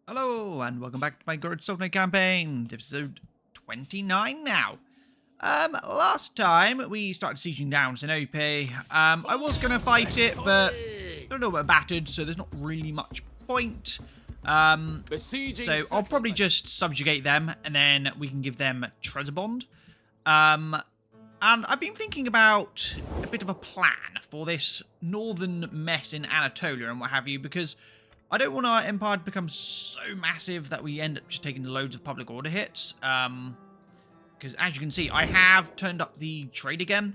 Hello, and welcome back to my Ghurid Sultanate campaign, episode 29 now. Last time we started sieging down Sinope. I was going to fight it, but they're a little bit battered, so there's not really much point. So I'll probably just subjugate them, and then we can give them Trebizond. And I've been thinking about a bit of a plan for this northern mess in Anatolia and what have you, because I don't want our empire to become so massive that we end up just taking loads of public order hits. Because as you can see, I have turned up the trade again,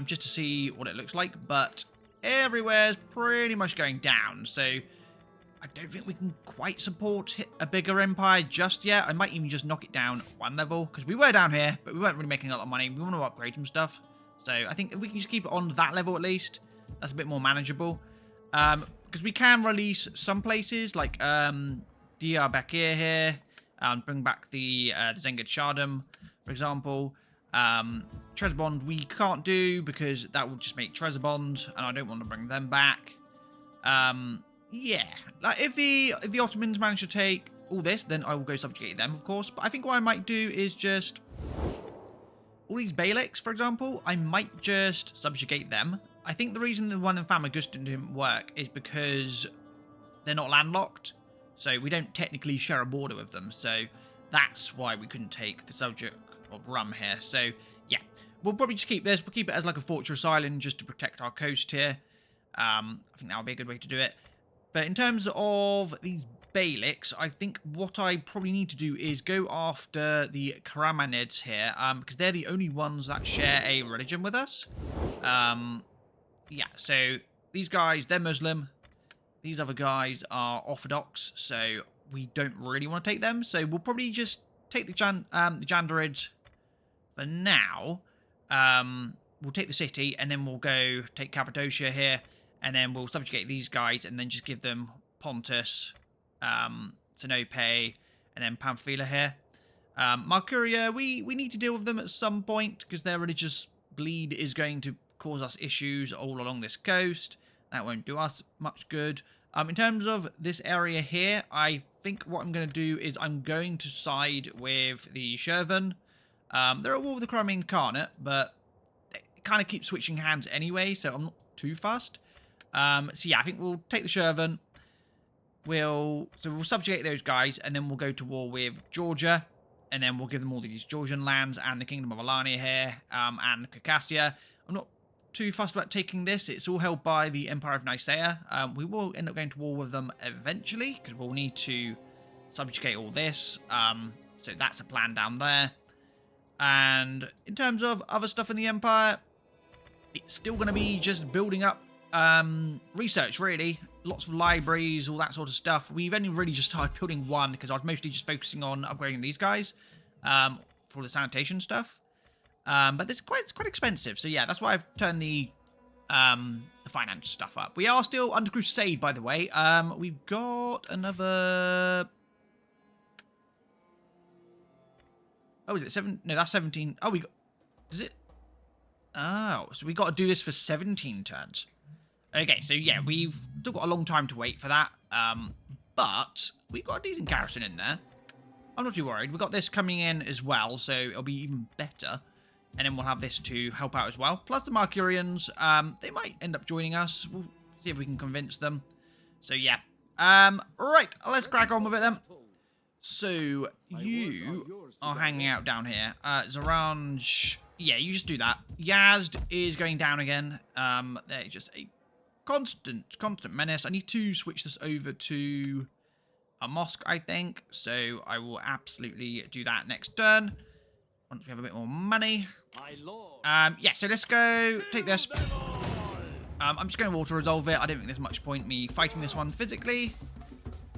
just to see what it looks like, but everywhere's pretty much going down. So I don't think we can quite support a bigger empire just yet. I might even just knock it down one level, because we were down here, but we weren't really making a lot of money. We want to upgrade some stuff. So I think if we can just keep it on that level at least, that's a bit more manageable. Because we can release some places, like Diyarbakir here, bring back the Zengid Shardam, for example. Trebizond we can't do, because that would just make Trebizond, and I don't want to bring them back. Yeah, like if the Ottomans manage to take all this, then I will go subjugate them, of course. But I think what I might do is just all these Beyliks, for example, I might just subjugate them. I think the reason the one in FAMAGUSTA didn't work is because they're not landlocked, so we don't technically share a border with them. So that's why we couldn't take the subject of Rum here. So yeah, we'll probably just keep this. We'll keep it as like a fortress island just to protect our coast here. I think that would be a good way to do it. But in terms of these Beyliks, I think what I probably need to do is go after the Karamanids here, because they're the only ones that share a religion with us. Yeah, so these guys, they're Muslim. These other guys are Orthodox, so we don't really want to take them. So we'll probably just take the Jandarids for now. We'll take the city, and then we'll go take Cappadocia here, and then we'll subjugate these guys, and then just give them Pontus, Sinope, and then Pamphylia here. Marcuria, we need to deal with them at some point, because their religious bleed is going to cause us issues all along this coast. That won't do us much good. In terms of this area here, I think what I'm going to do is I'm going to side with the Shervan. They're at war with the Crimean Khanate, but they kind of keep switching hands anyway, so I'm not too fussed. So yeah, I think we'll take the Shervan. We'll subjugate those guys, and then we'll go to war with Georgia, and then we'll give them all these Georgian lands and the Kingdom of Alania here, and Circassia. I'm not too fussed about taking this. It's all held by the Empire of Nicaea. We will end up going to war with them eventually, because we'll need to subjugate all this. So that's a plan down there. And in terms of other stuff in the Empire, it's still going to be just building up research, really. Lots of libraries, all that sort of stuff. We've only really just started building one, because I was mostly just focusing on upgrading these guys for the sanitation stuff. But it's quite expensive, so yeah, that's why I've turned the finance stuff up. We are still under crusade, by the way. We've got another. Oh, is it 7? No, that's 17. Oh, we got. Is it? Oh, so we got to do this for 17 turns. Okay, so yeah, we've still got a long time to wait for that. But we've got a decent garrison in there. I'm not too worried. We've got this coming in as well, so it'll be even better. And then we'll have this to help out as well. Plus the Marcurians, they might end up joining us. We'll see if we can convince them. So yeah. Right, let's crack on with it then. So you are hanging out down here. Zaranj, yeah, you just do that. Yazd is going down again. They're just a constant menace. I need to switch this over to a mosque, I think. So I will absolutely do that next turn. Once we have a bit more money. Yeah, so let's go take this. I'm just going to water resolve it. I don't think there's much point me fighting this one physically.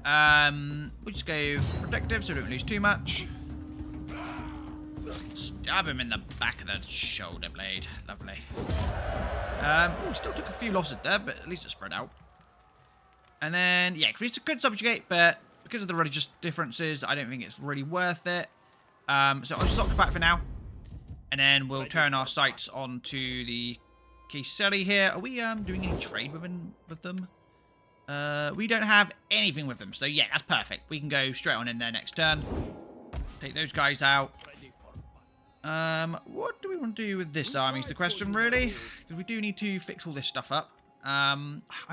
We'll just go protective so we don't lose too much. Stab him in the back of the shoulder blade. Lovely. Oh, still took a few losses there, but at least it spread out. And then, yeah, we could subjugate, but because of the religious differences, I don't think it's really worth it. So I'll just occupy for now. And then we'll turn our sights onto the Kayseri here. Are we doing any trade with them? We don't have anything with them. So, yeah, that's perfect. We can go straight on in there next turn. Take those guys out. What do we want to do with this army is the question, really. Because we do need to fix all this stuff up. I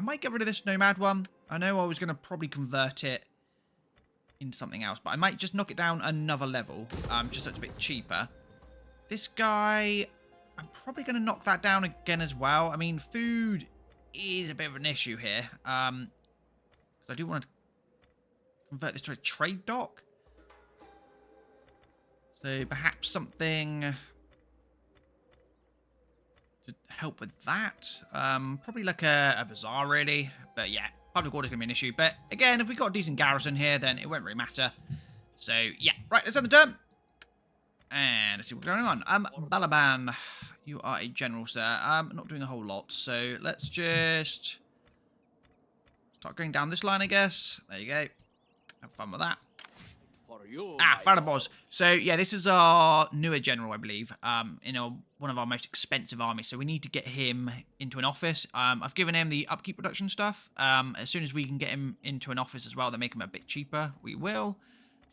might get rid of this nomad one. I know I was going to probably convert it into something else. But I might just knock it down another level. Just so it's a bit cheaper. This guy, I'm probably going to knock that down again as well. I mean, food is a bit of an issue here. Because I do want to convert this to a trade dock. So perhaps something to help with that. Probably like a bazaar, really. But yeah, public order is going to be an issue. But again, if we've got a decent garrison here, then it won't really matter. So yeah, right, let's end the turn. And let's see what's going on. Balaban, you are a general, sir. Not doing a whole lot. So let's just start going down this line, I guess. There you go. Have fun with that. Farabos. So yeah, this is our newer general, I believe. One of our most expensive armies. So we need to get him into an office. I've given him the upkeep reduction stuff. As soon as we can get him into an office as well, that make him a bit cheaper, we will.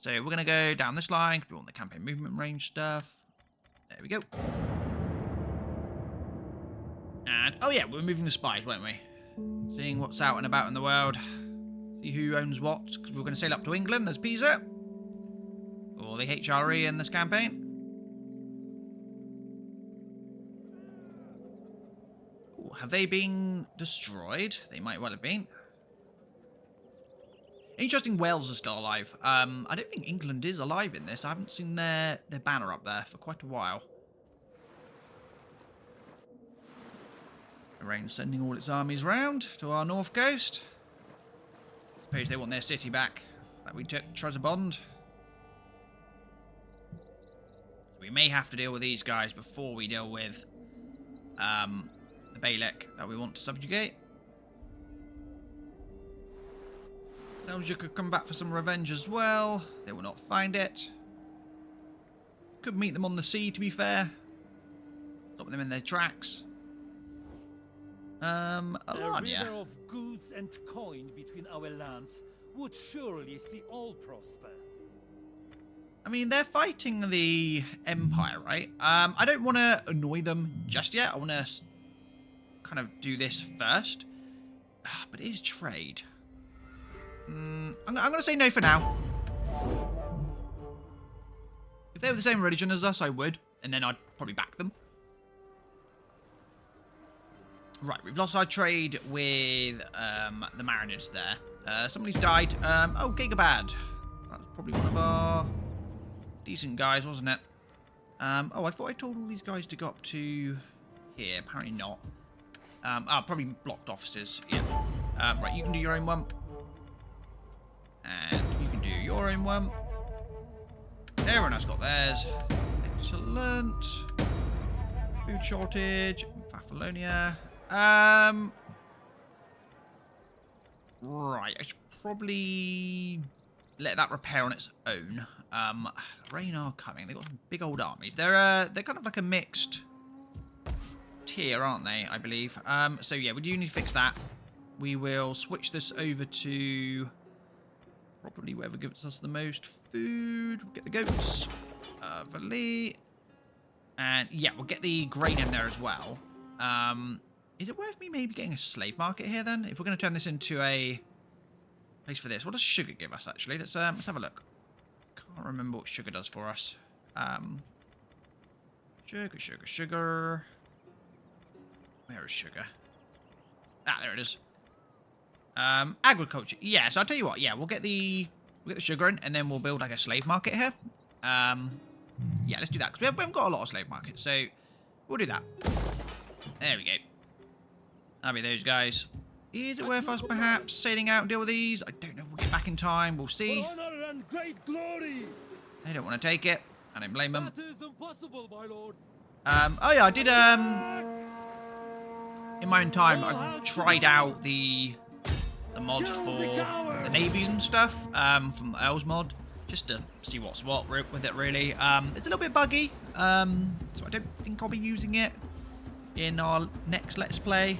So we're going to go down this line. We want the campaign movement range stuff. There we go. And, oh yeah, we're moving the spies, weren't we? Seeing what's out and about in the world. See who owns what. Because we're going to sail up to England. There's Pisa. Or the HRE in this campaign. Ooh, have they been destroyed? They might well have been. Interesting, Wales are still alive. I don't think England is alive in this. I haven't seen their banner up there for quite a while. Iran sending all its armies round to our north coast. Suppose they want their city back that we took Trebizond. We may have to deal with these guys before we deal with the Beylik that we want to subjugate. Belgium could come back for some revenge as well. They will not find it. Could meet them on the sea, to be fair. Stop them in their tracks. Alania. The river of goods and coin between our lands would surely see all prosper. I mean, they're fighting the Empire, right? I don't want to annoy them just yet. I want to kind of do this first. But it is trade. I'm going to say no for now. If they were the same religion as us, I would. And then I'd probably back them. Right, we've lost our trade with the Mariners there. Somebody's died. Oh, Gigabad. That's probably one of our decent guys, wasn't it? Oh, I thought I told all these guys to go up to here. Apparently not. Probably blocked officers. Yeah. Right, you can do your own one. And you can do your own one. Everyone else got theirs. Excellent. Food shortage. Faphalonia. Right, I should probably let that repair on its own. Rain are coming. They've got some big old armies. They're kind of like a mixed tier, aren't they? I believe. So yeah, we do need to fix that. We will switch this over to probably whoever gives us the most food. We'll get the goats. Valley. And yeah, we'll get the grain in there as well. Is it worth me maybe getting a slave market here then? If we're going to turn this into a place for this. What does sugar give us actually? Let's have a look. Can't remember what sugar does for us. Sugar. Where is sugar? Ah, there it is. Agriculture. Yeah, so I'll tell you what. Yeah, we'll get the sugar in, and then we'll build like a slave market here. Yeah, let's do that because we haven't got a lot of slave markets, so we'll do that. There we go. That'll be those guys. Is it worth us perhaps sailing out and deal with these? I don't know. We'll get back in time. We'll see. For honor and great glory. They don't want to take it. I don't blame them. That is impossible, my lord. Oh yeah, I did in my own time I tried out the mod for the navies and stuff from Earl's mod just to see what's what with it really. It's a little bit buggy, so I don't think I'll be using it in our next Let's Play.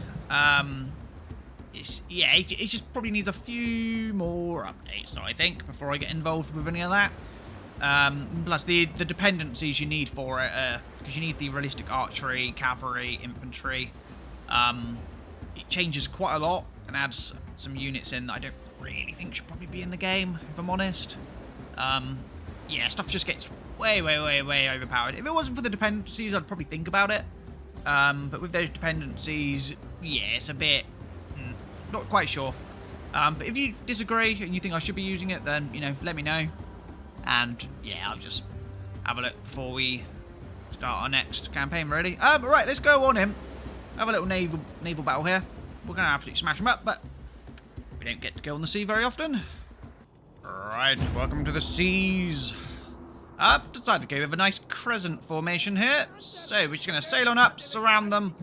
it just probably needs a few more updates, I think, before I get involved with any of that. Plus the dependencies you need for it, because you need the realistic archery, cavalry, infantry. It changes quite a lot and adds some units in that I don't really think should probably be in the game, if I'm honest. Yeah, stuff just gets way overpowered. If it wasn't for the dependencies, I'd probably think about it. But with those dependencies, yeah, it's a bit... not quite sure. But if you disagree and you think I should be using it, then, you know, let me know. And, yeah, I'll just have a look before we start our next campaign, really. Right, let's go on in. Have a little naval battle here. We're going to absolutely smash them up, but we don't get to go on the sea very often. Right, welcome to the seas. I've decided to go with a nice crescent formation here. So we're just going to sail on up, surround them.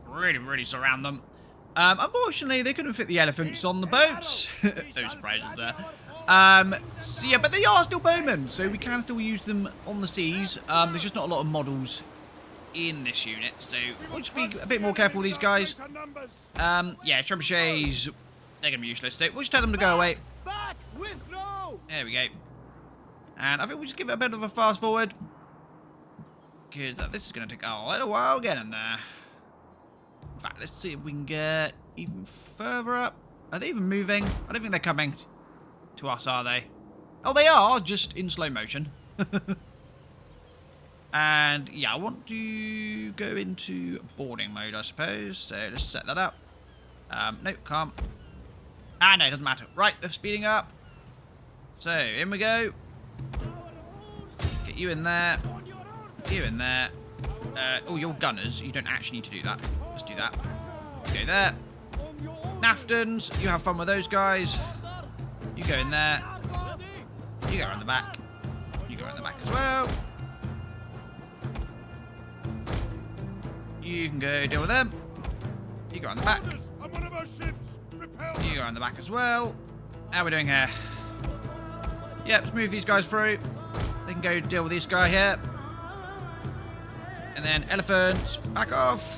Really surround them. Unfortunately, they couldn't fit the elephants on the boats. No surprises there. So yeah, but they are still bowmen, so we can still use them on the seas. There's just not a lot of models in this unit, so we'll just be a bit more careful with these guys. Yeah, trebuchets, they're going to be useless. So we'll just tell them to go away. There we go. And I think we'll just give it a bit of a fast forward, because this is going to take a little while getting there. In fact, let's see if we can get even further up. Are they even moving? I don't think they're coming to us, are they? Oh, they are, just in slow motion. And, yeah, I want to go into boarding mode, I suppose. So, let's set that up. Nope, can't. Ah, no, it doesn't matter. Right, they're speeding up. So, in we go. Get you in there. You in there. Oh, you're gunners. You don't actually need to do that. Let's do that. Go there. Naftons, you have fun with those guys. You go in there. You go around the back. You go around the back as well. You can go deal with them. You go around the back. You go around the back as well. How are we doing here? Yep, let's move these guys through. They can go deal with this guy here. And then elephants, back off.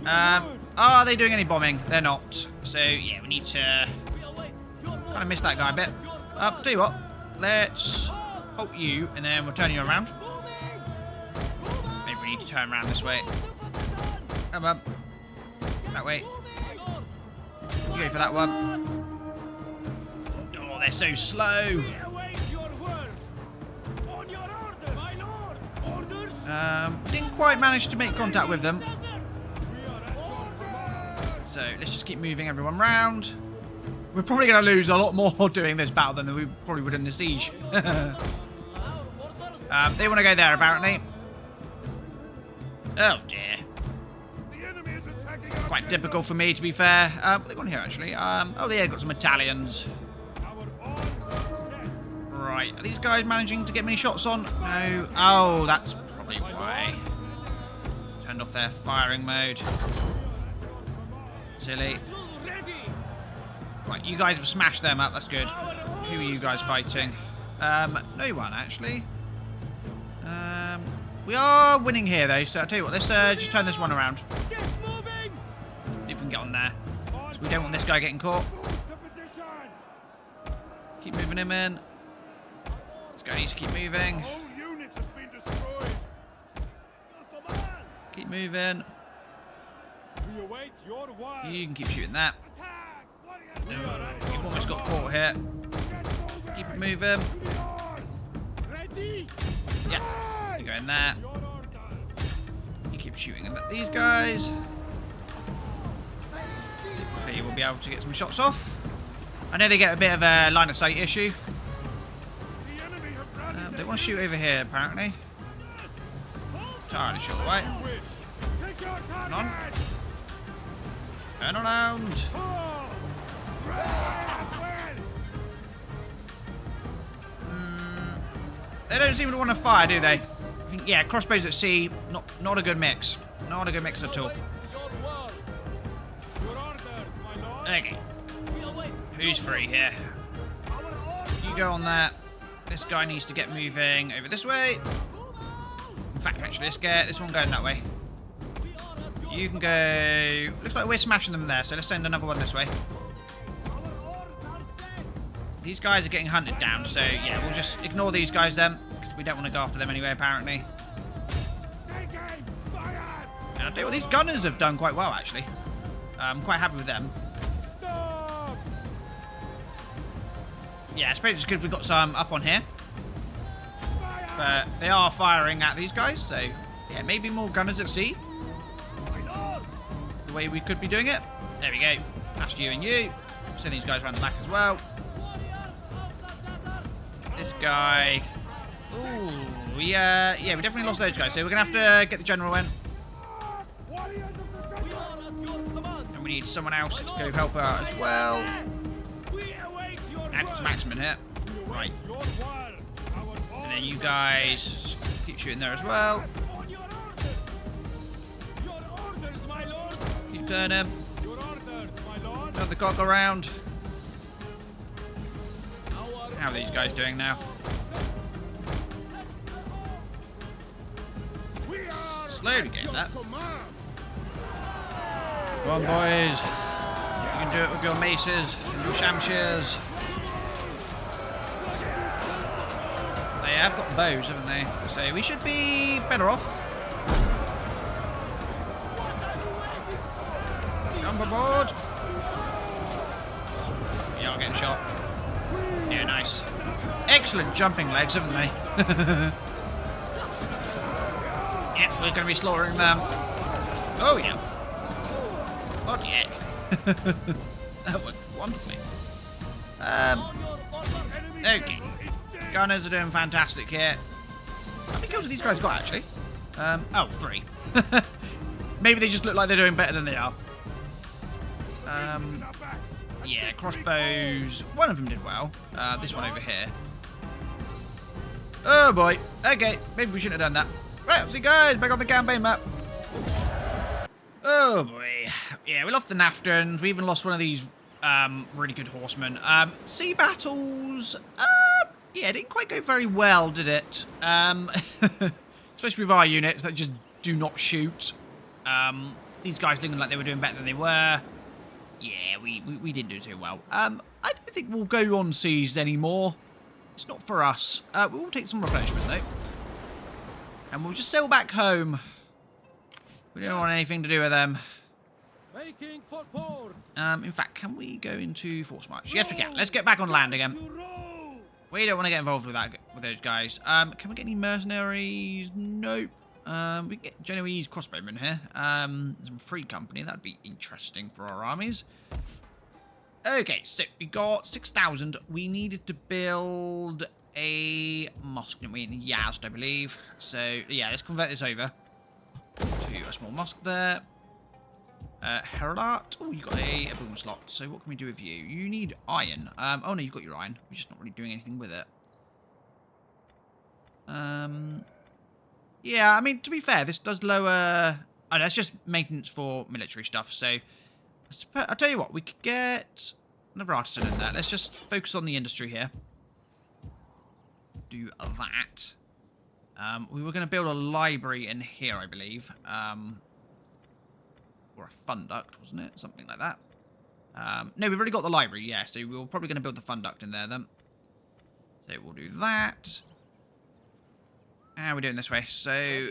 Are they doing any bombing? They're not. So, yeah, we need to... kind of miss that guy a bit. Tell you what. Let's halt you, and then we'll turn you around. Maybe we need to turn around this way. Come on. That way. You go for that one. Oh, they're so slow. Didn't quite manage to make contact with them. So let's just keep moving everyone round. We're probably going to lose a lot more doing this battle than we probably would in the siege. They want to go there, apparently. Oh, dear. Quite typical for me, to be fair. What they got here, actually? Oh, yeah, got some Italians. Right, are these guys managing to get many shots on? No. Oh, that's probably why. Turned off their firing mode. Silly. Right, you guys have smashed them up. That's good. Who are you guys fighting? No one, actually. We are winning here, though, so I'll tell you what. Let's just turn this one around. See if we can get on there. So we don't want this guy getting caught. Keep moving him in. This guy needs to keep moving. Keep moving. You can keep shooting that. You've almost got caught here. Keep it moving. Yeah, you go in there. You keep shooting at these guys. Hopefully you will be able to get some shots off. I know they get a bit of a line of sight issue. They want to shoot over here, apparently. Entirely sure, right? Come on. Turn around. They don't seem to want to fire, do they? I think, yeah, crossbows at sea, not a good mix. Not a good mix at all. Okay. Who's free here? You go on that. This guy needs to get moving over this way. In fact, actually, let's get this one going that way. You can go... Looks like we're smashing them there, so let's send another one this way. These guys are getting hunted down, so yeah, we'll just ignore these guys then, because we don't want to go after them anyway, apparently. And I'll tell you what, these gunners have done quite well, actually. I'm quite happy with them. Yeah, I suppose it's because we've got some up on here. But they are firing at these guys, so yeah, maybe more gunners at sea. The way we could be doing it. There we go. That's you and you. Send these guys around the back as well. This guy. Ooh, yeah, we definitely lost those guys, so we're going to have to get the general in. And we need someone else to go help out as well. And some axemen here. Right. And then you guys keep shooting there as well. Keep turning. Turn the cock around. How are these guys doing now? Slowly getting that. Come on, boys. You can do it with your maces and your shamshears. They have got bows, haven't they? So we should be better off. Jump aboard. Yeah, I'm getting shot. Yeah, nice. Excellent jumping legs, haven't they? Yeah, we're going to be slaughtering them. Oh, yeah. Bloody heck. That went wonderfully. Okay. Gunners are doing fantastic here. How many kills have these guys got, actually? Oh, 3. Maybe they just look like they're doing better than they are. Yeah, crossbows. One of them did well. This one over here. Oh, boy. Okay, maybe we shouldn't have done that. Right, see you guys, back on the campaign map. Oh, boy. Yeah, we lost the Naftons. We even lost one of these really good horsemen. Sea battles... yeah, it didn't quite go very well, did it? Especially with our units that just do not shoot. These guys looking like they were doing better than they were. Yeah, we didn't do too well. I don't think we'll go on seas anymore. It's not for us. We will take some replenishment, though. And we'll just sail back home. We don't want anything to do with them. Making for port. In fact, can we go into force march? Yes, we can. Let's get back on land again. We don't want to get involved with that with those guys. Can we get any mercenaries? Nope. We can get Genoese crossbowmen here. Some free company. That'd be interesting for our armies. Okay, so we got 6,000. We needed to build a mosque, didn't we? In Yazd, I believe. So yeah, let's convert this over to a small mosque there. Herat. Oh, you got a boom slot. So what can we do with you? You need iron. Oh no, you've got your iron. We're just not really doing anything with it. Yeah, I mean, to be fair, this does lower... Oh, that's just maintenance for military stuff. So I'll tell you what, we could get another artisan in there. Let's just focus on the industry here. Do that. We were going to build a library in here, I believe. Or a fund duct, wasn't it? Something like that. No, we've already got the library, yeah. So we're probably going to build the fund duct in there then. So we'll do that. How are we doing this way? So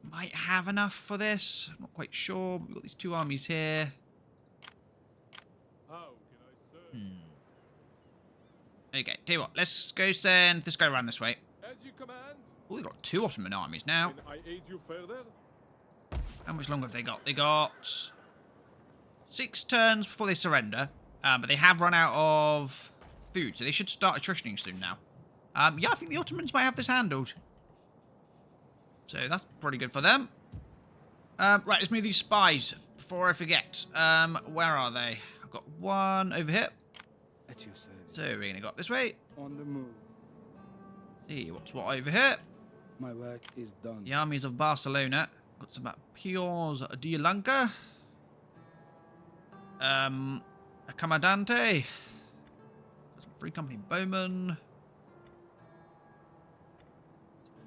might have enough for this. I'm not quite sure. We've got these two armies here. How can I serve? Okay, tell you what. Let's go send this guy around this way. As you command. Oh, we've got 2 Ottoman armies now. Can I aid you further? How much longer have they got? They got 6 turns before they surrender. But they have run out of food, so they should start attritioning soon now. Yeah, I think the Ottomans might have this handled. So that's pretty good for them. Right, let's move these spies before I forget. Where are they? I've got one over here. At your service. So we're going to go up this way. On the move. See what's what over here. My work is done. The armies of Barcelona. Got some Piors de Lanka. A Commandante. Got some free company bowmen.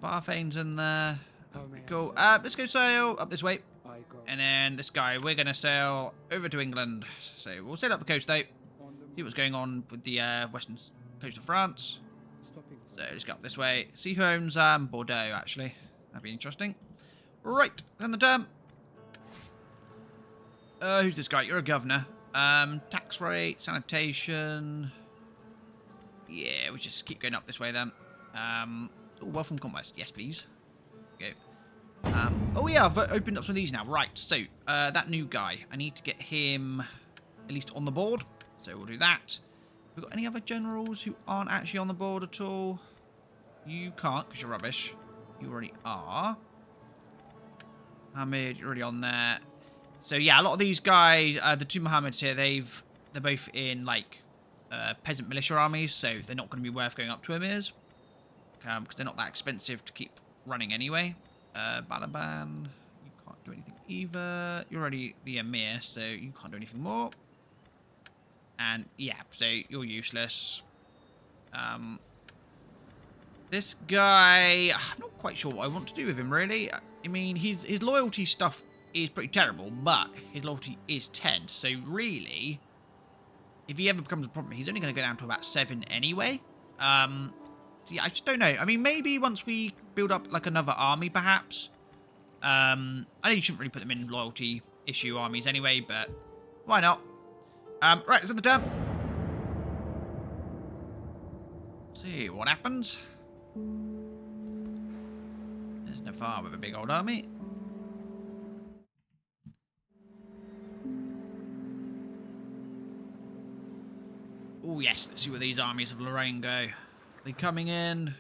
Farfane's in there. How may I Cool. serve? Let's go sail up this way. I I go. And then this guy, we're going to sail over to England. So we'll sail up the coast, though. On the See what's going on with the western coast of France. stopping for So let's go up this way. See who owns Bordeaux, actually. That'd be interesting. Right, on the term. Who's this guy? You're a governor. Tax rate, sanitation. Yeah, we just keep going up this way then. Oh, welcome commerce. Yes, please. Go. Oh yeah, I've opened up some of these now. Right, so that new guy, I need to get him at least on the board. So we'll do that. Have we got any other generals who aren't actually on the board at all? You can't because you're rubbish. You already are. Hamid, you're already on there. So yeah, a lot of these guys, the two Mohammeds here, they're both in like peasant militia armies, so they're not going to be worth going up to emirs because they're not that expensive to keep running anyway. Balaban, you can't do anything either. You're already the emir, so you can't do anything more. And yeah, so you're useless. This guy, I'm not quite sure what I want to do with him really. I mean, his loyalty stuff is pretty terrible, but his loyalty is 10. So really, if he ever becomes a problem, he's only going to go down to about 7 anyway. So yeah, I just don't know. I mean, maybe once we build up like another army, perhaps. I know you shouldn't really put them in loyalty issue armies anyway, but why not? Right, let's have the turn. See what happens. There's Navarre with a big old army. Oh yes, let's see where these armies of Lorraine go. They coming in.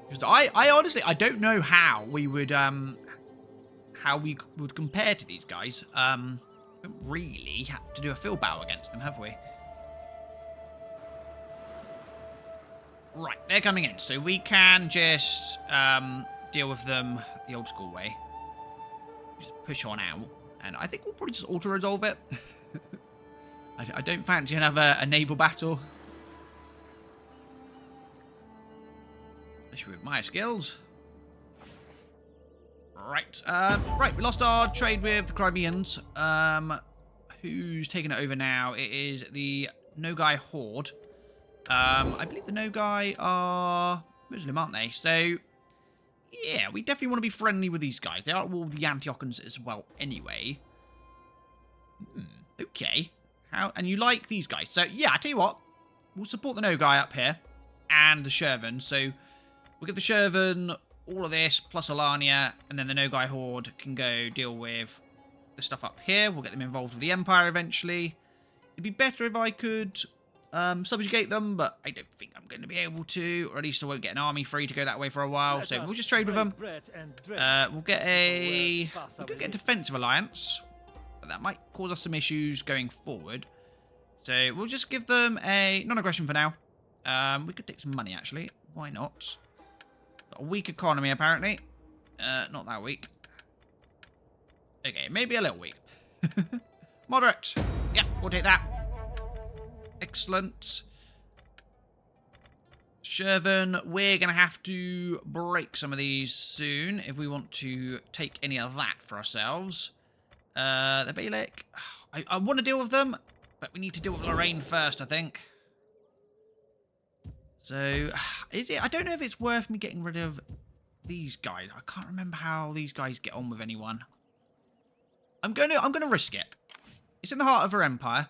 Because I honestly, I don't know how we would compare to these guys. We haven't really had to do a field battle against them, have we? Right, they're coming in, so we can just deal with them the old school way. Just push on out, and I think we'll probably just auto-resolve it. I don't fancy another a naval battle. Especially with my skills. Right, right, we lost our trade with the Crimeans. Who's taking it over now? It is the Nogai Horde. I believe the Nogai are Muslim, aren't they? So, yeah, we definitely want to be friendly with these guys. They are all the Antiochans as well anyway. Okay. And you like these guys. So, yeah, I tell you what. We'll support the Nogai up here. And the Shervan. So, we'll give the Shervan all of this, plus Alania. And then the Nogai Horde can go deal with the stuff up here. We'll get them involved with the Empire eventually. It'd be better if I could subjugate them, but I don't think I'm going to be able to. Or at least I won't get an army free to go that way for a while. So, we'll just trade with them. We'll get a defensive alliance. But that might cause us some issues going forward. So we'll just give them a non-aggression for now. We could take some money, actually. Why not? Got a weak economy, apparently. Not that weak. Okay, maybe a little weak. Moderate. Yeah, we'll take that. Excellent. Shervan, we're going to have to break some of these soon if we want to take any of that for ourselves. The Balik. I want to deal with them, but we need to deal with Lorraine first, I think. So, is it? I don't know if it's worth me getting rid of these guys. I can't remember how these guys get on with anyone. I'm gonna risk it. It's in the heart of her empire.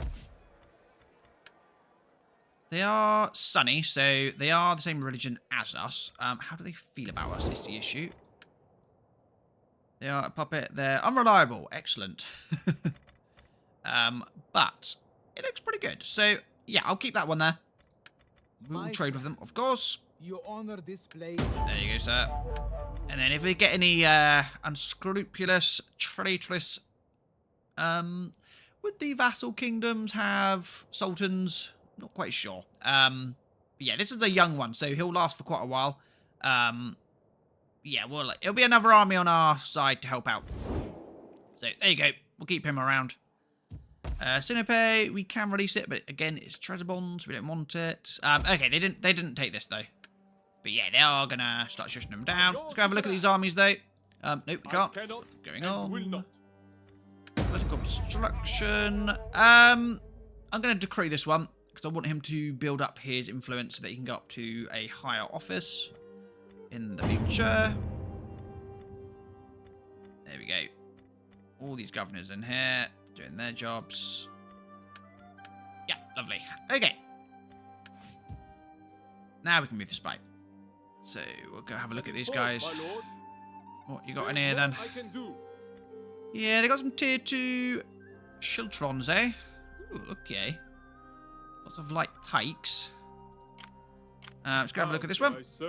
They are Sunny, so they are the same religion as us. How do they feel about us is the issue. They are a puppet. They're unreliable. Excellent. But it looks pretty good. So, yeah, I'll keep that one there. We'll trade with them, of course. You honor this place. There you go, sir. And then if we get any unscrupulous, traitorous... would the vassal kingdoms have sultans? Not quite sure. But yeah, this is a young one, so he'll last for quite a while. Yeah, well, it'll be another army on our side to help out. So, there you go. We'll keep him around. Sinope, we can release it, but again, it's treasure bonds. We don't want it. Okay, they didn't take this, though. But yeah, they are going to start shushing them down. Let's go have a look at these armies, though. Nope, we can't. What's going on? Political obstruction. I'm going to decree this one, because I want him to build up his influence so that he can go up to a higher office in the future. There we go. All these governors in here doing their jobs. Yeah, lovely. Okay. Now we can move the spy. So we'll go have a look at these guys. What you got in here then? Yeah, they got some tier 2 Shiltrons, eh? Ooh, okay. Lots of light pikes. Let's go have a look at this one. There's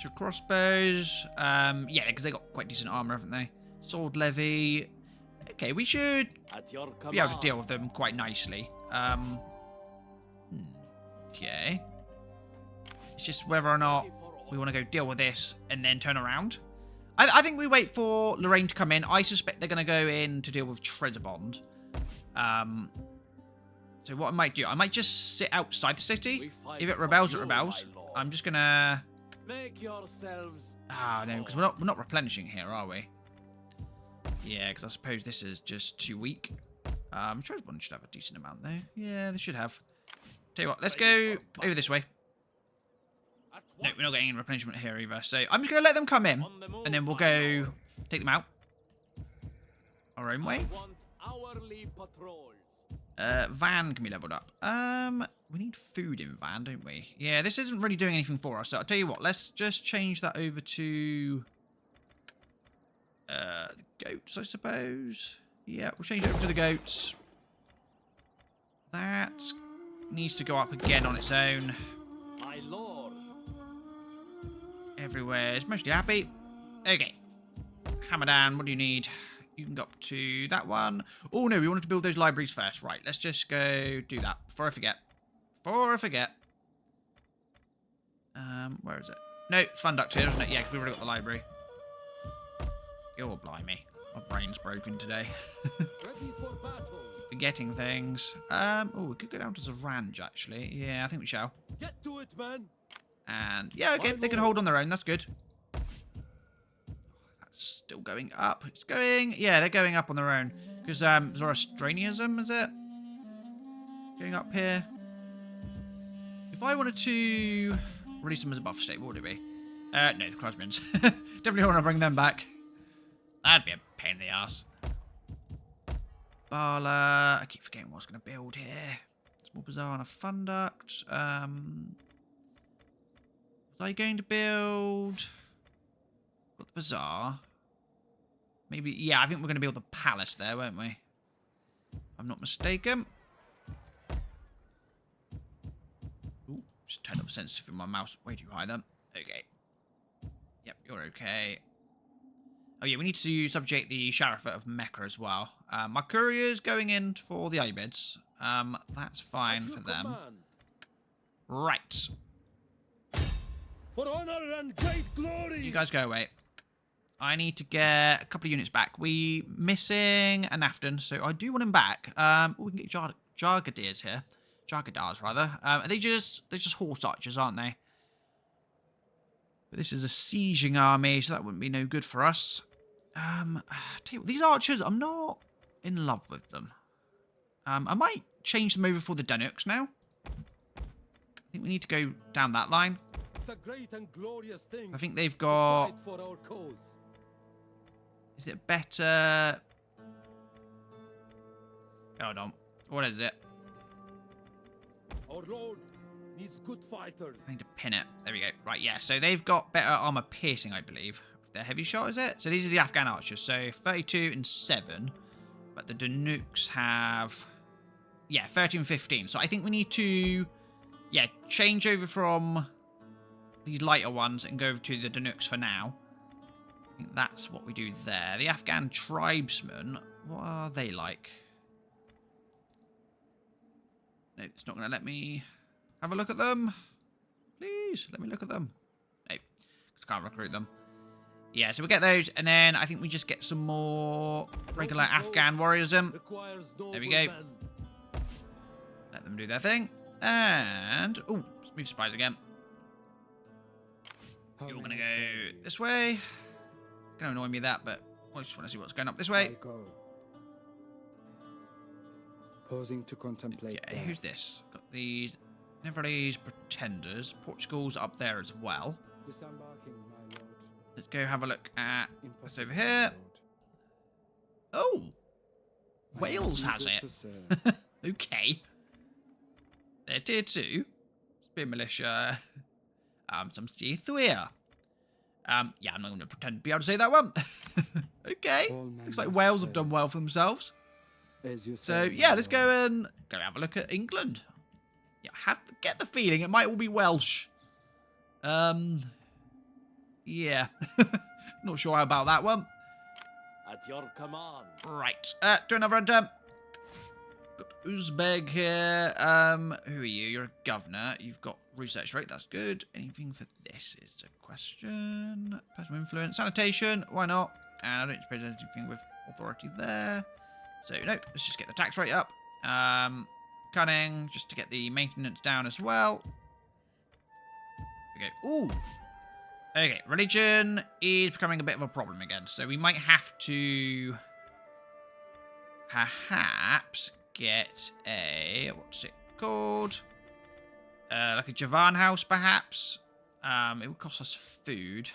your crossbows. Yeah, because they got quite decent armor, haven't they? Sword levy. Okay, we should be able to deal with them quite nicely. Okay. It's just whether or not we want to go deal with this and then turn around. I think we wait for Lorraine to come in. I suspect they're going to go in to deal with Trebizond. So what I might do, I might just sit outside the city. If it rebels, it rebels. I'm just going to... Ah, no, because we're not replenishing here, are we? Yeah, because I suppose this is just too weak. Trebizond should have a decent amount, though. Yeah, they should have. Tell you what, let's go over this way. No, we're not getting any replenishment here either. So I'm just going to let them come in. And then we'll go take them out. Our own way. Van can be leveled up. We need food in Van, don't we? Yeah, this isn't really doing anything for us. So I'll tell you what, let's just change that over to... the goats, I suppose. Yeah, we'll change it over to the goats. That needs to go up again on its own. My lord. Everywhere is mostly happy. Okay. Hamadan, what do you need? You can go up to that one. Oh, no, we wanted to build those libraries first. Right, let's just go do that before I forget. Where is it? No, it's Funduct here, isn't it? Yeah, because we've already got the library. Oh, blimey. My brain's broken today. Ready for battle. Forgetting things. Oh, we could go down to Zaranj, actually. Yeah, I think we shall. Get to it, man. And, yeah, okay, they can hold on their own. That's good. That's still going up. It's going... Yeah, they're going up on their own. Because, Zoroastrianism, is it? Going up here. If I wanted to release them as a buff state, what would it be? No, the Krasmins. Definitely want to bring them back. That'd be a pain in the ass. Bala. I keep forgetting what I was going to build here. Small bazaar and a funduct. Was I going to build... What, the bazaar? Maybe... Yeah, I think we're going to build the palace there, won't we? If I'm not mistaken. Ooh, just turned up sensitive in my mouse. Way too high then. Okay. Yep, you're okay. Oh yeah, we need to subjugate the Sharifate of Mecca as well. My courier's going in for the Ibids. That's fine for them. Right. For honor and great glory. You guys go away. I need to get a couple of units back. We missing an Afton, so I do want him back. Oh, we can get Jargadars here. Jargadars, rather. They're just horse archers, aren't they? But this is a sieging army, so that wouldn't be no good for us. Tell you what, these archers, I'm not in love with them. I might change them over for the Danuks now. I think we need to go down that line. It's a great and glorious thing. I think they've got... Fight for our cause. Is it better... Hold on. What is it? Our lord needs good fighters. I need to pin it. There we go. Right, yeah. So they've got better armor piercing, I believe. Their heavy shot, is it? So these are the Afghan archers. So 32 and 7. But the Danuks have... Yeah, 13 and 15. So I think we need to... Yeah, change over from these lighter ones and go over to the Danuks for now. I think that's what we do there. The Afghan tribesmen, what are they like? No, it's not going to let me have a look at them. Please, let me look at them. No, because I can't recruit them. Yeah, so we get those, and then I think we just get some more regular Afghan warriors in. There we go. Let them do their thing. And, oh, move supplies again. How You're may gonna I go serve you? this way. Gonna annoy me that, but I just want to see what's going up this way. I go. Pausing to contemplate. Okay, who's death. this? Got these Nepalese pretenders. Portugal's up there as well. Disembarking, my lord. Let's go have a look at this Impossible, over my here. lord. Oh, I am Wales has eager it. to serve. Okay. They're tier 2. Spear militia. Some tier 3. Yeah, I'm not going to pretend to be able to say that one. Okay. All men Looks like must Wales have serve. done well for themselves. As you So, say, yeah, my let's lord. go and go have a look at England. Yeah, get the feeling it might all be Welsh. Yeah. Not sure about that one. At your command. Right. Do another attempt. Got Uzbek here. Who are you? You're a governor. You've got research rate. That's good. Anything for this is a question. Personal influence. Sanitation. Why not? And I don't suppose there's anything with authority there. So, no. Let's just get the tax rate up. Cunning. Just to get the maintenance down as well. Okay. Ooh. Okay. Religion is becoming a bit of a problem again. So, we might have to perhaps get a, what's it called? Like a Javan house, perhaps. It would cost us food.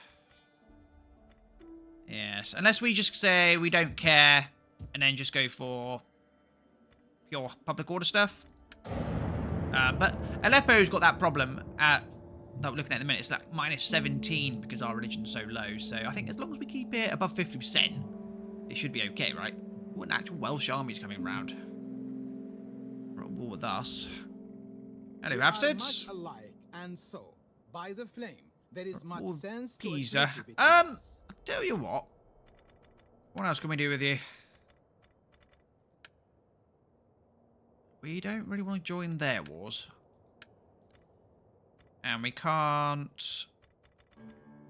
Yes, unless we just say we don't care and then just go for pure public order stuff. But Aleppo's got that problem that we're looking at in a minute. It's like minus 17 because our religion's so low. So I think as long as we keep it above 50%, it should be okay, right? Ooh, an actual Welsh army's coming round. We're at war with us. Hello, We are Hafsids. much alike, and so, by the flame, there is much Or sense to a Pisa. treaty between us. I'll tell you what. What else can we do with you? We don't really want to join their wars. And we can't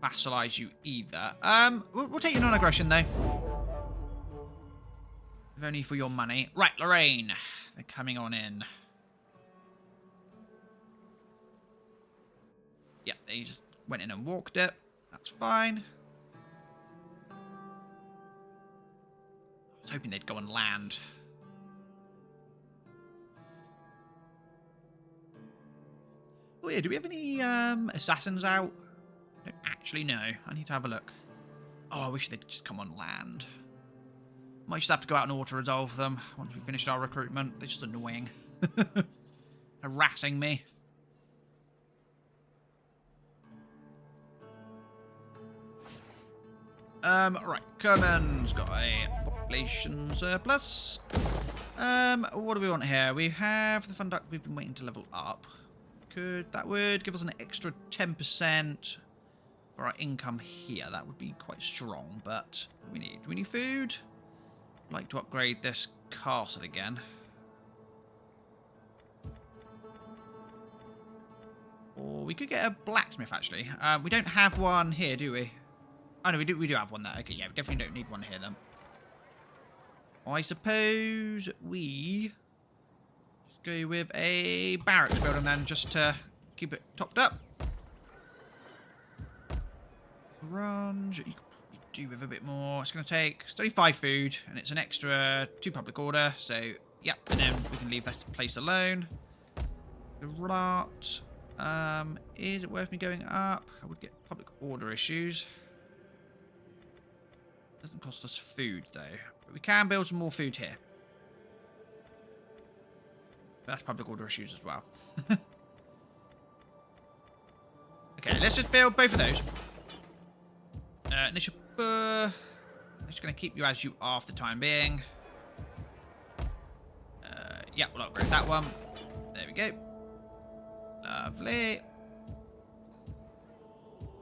vassalize you either. We'll take your non-aggression, though. If only for your money. Right, Lorraine. They're coming on in. Yep, they just went in and walked it. That's fine. I was hoping they'd go and land. Oh yeah, do we have any assassins out? I don't actually know. I need to have a look. Oh, I wish they'd just come on land. Might just have to go out and auto-resolve them once we finished our recruitment. They're just annoying. Harassing me. Right, Kerman's got a population surplus. What do we want here? We have the fund duct we've been waiting to level up. That would give us an extra 10% for our income here. That would be quite strong, but do we need food? I'd like to upgrade this castle again. Or we could get a blacksmith, actually. We don't have one here, do we? Oh, no, we do have one there. Okay, yeah, we definitely don't need one here, then. I suppose we just go with a barracks building, then, just to keep it topped up. Grunge, you could probably do with a bit more. It's going to take 35 food, and it's an extra 2 public order, so, yeah, and then we can leave this place alone. The rot, is it worth me going up? I would get public order issues. Doesn't cost us food, though. But we can build some more food here. That's public order issues as well. Okay, let's just build both of those. Initial... I'm just going to keep you as you are for the time being. Yeah, we'll upgrade that one. There we go. Lovely.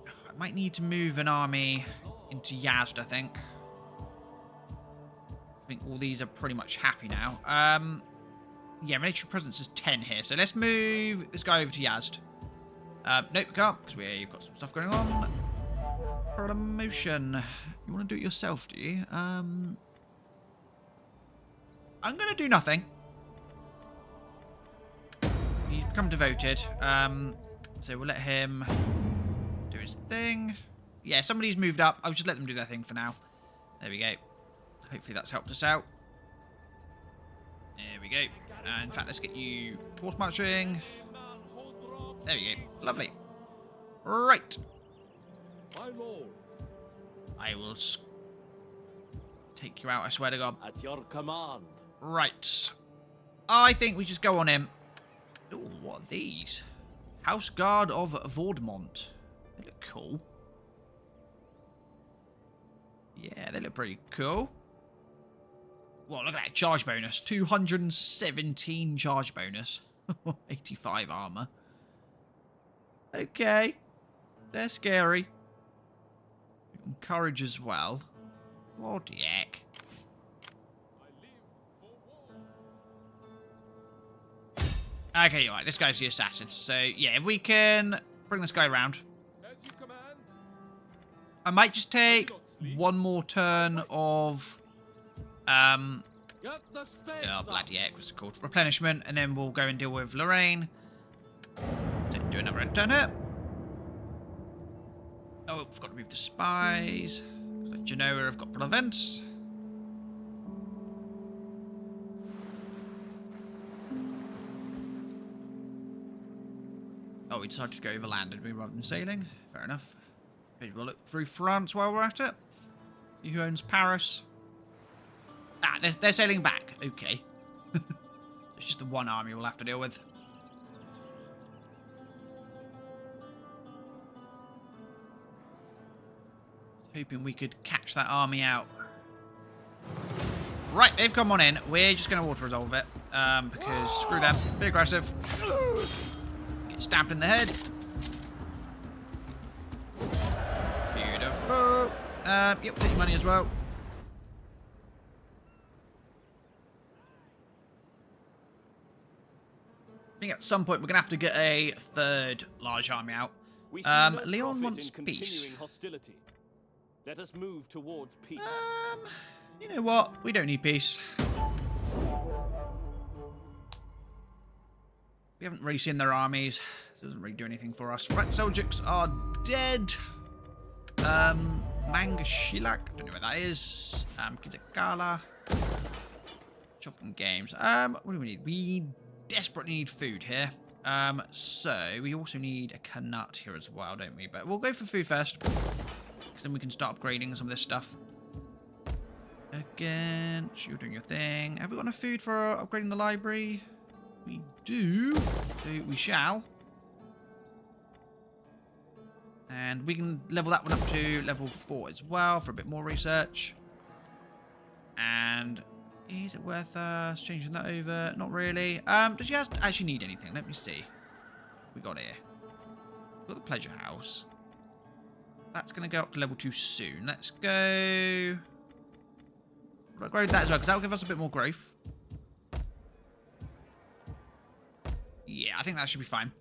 I might need to move an army into Yazd, I think. I think all these are pretty much happy now. Yeah, military presence is 10 here, so let's move this guy over to Yazd. Nope, we can't, because we've got some stuff going on. Promotion. You want to do it yourself, do you? I'm going to do nothing. He's become devoted. So we'll let him do his thing. Yeah, somebody's moved up. I'll just let them do their thing for now. There we go. Hopefully that's helped us out. There we go. In fact, let's get you force marching. There we go. Lovely. Right. My lord. I will take you out, I swear to God. At your command. Right. I think we just go on him. Ooh, what are these? House Guard of Vordemont. They look cool. Yeah, they look pretty cool. Well, look at that charge bonus. 217 charge bonus. 85 armor. Okay. They're scary. And courage as well. What the heck? Okay, alright, this guy's the assassin. So, yeah, if we can bring this guy around. As you command. I might just take one more turn of... Get the stakes Oh, up. bloody heck, what's it called? Replenishment, and then we'll go and deal with Lorraine. So, do another end turn here. Oh, I've got to move the spies. So, Genoa have got Provence. Oh, we decided to go overland, did we, rather than sailing? Fair enough. Maybe we'll look through France while we're at it. See who owns Paris. Ah, they're sailing back. Okay. It's just the one army we'll have to deal with. Hoping we could catch that army out. Right, they've come on in. We're just going to auto-resolve it. Because screw them. Be aggressive. Get stabbed in the head. Beautiful. Yep, take your money as well. I think at some point we're going to have to get a third large army out. We see no Leon profit wants in peace. continuing hostility. Let us move towards peace. You know what? We don't need peace. We haven't really seen their armies. It doesn't really do anything for us. Right, Seljuks are dead. Mangashilak, I don't know where that is. Kizakala. Chopping games. What do we need? We desperately need food here. So we also need a Kanat here as well, don't we? But we'll go for food first. Because then we can start upgrading some of this stuff. Again, you're doing your thing. Have we got enough food for upgrading the library? We do. So we shall. And we can level that one up to level 4 as well for a bit more research. And is it worth us changing that over? Not really. Does she actually need anything? Let me see. What we got here. We've got the pleasure house. That's going to go up to level 2 soon. Let's go. Upgrade that as well, because that will give us a bit more growth. Yeah, I think that should be fine.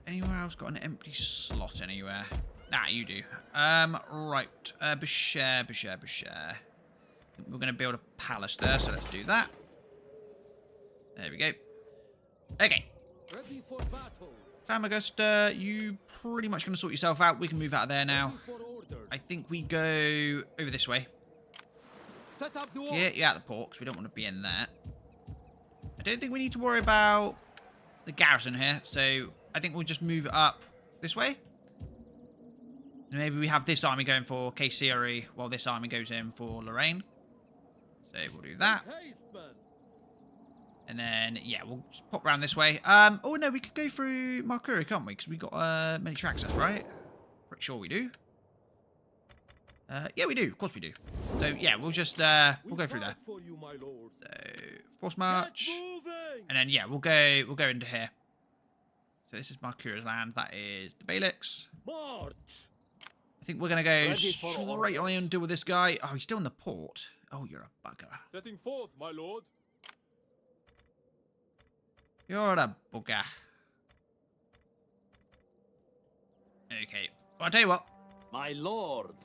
Anywhere else got an empty slot anywhere? Ah, you do. Right. Bashir. We're going to build a palace there, so let's do that. There we go. Okay. Ready for battle. FAMAGUSTA, you pretty much going to sort yourself out. We can move out of there now. Ready for orders. I think we go over this way. Set up the Get you out the port, because we don't want to be in there. I don't think we need to worry about the garrison here, so I think we'll just move it up this way. And maybe we have this army going for HRE while this army goes in for Lorraine. So we'll do that. Haste, man. And then, yeah, we'll just pop around this way. Oh, no, we could go through Markuri, can't we? Because we've got military access, right? Pretty sure we do. Yeah, we do. Of course we do. So, yeah, we'll just, we'll go through there. Fight for you, my lord. So, force march. Get moving. And then, yeah, we'll go into here. So this is Markura's land. That is the Balix. March. I think we're going to go Ready for straight orders. on and deal with this guy. Oh, he's still in the port. Oh, you're a bugger. Setting forth, my lord. You're a bugger. Okay. Well, I'll tell you what. My lord.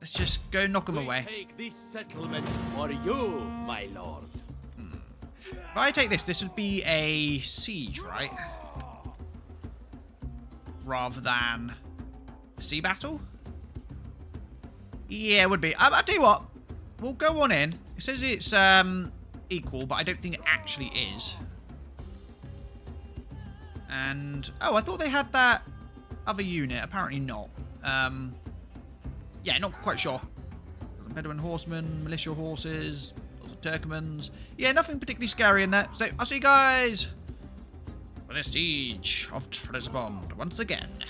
Let's just go knock him We away. take this settlement for you, my lord. If I take this, this would be a siege, right? rather than a sea battle. Yeah, it would be. I'll tell you what. We'll go on in. It says it's equal, but I don't think it actually is. And oh, I thought they had that other unit. Apparently not. Yeah, not quite sure. Bedouin horsemen, militia horses, lots of Turkmens. Yeah, nothing particularly scary in there. So I'll see you guys for the siege of Trebizond once again.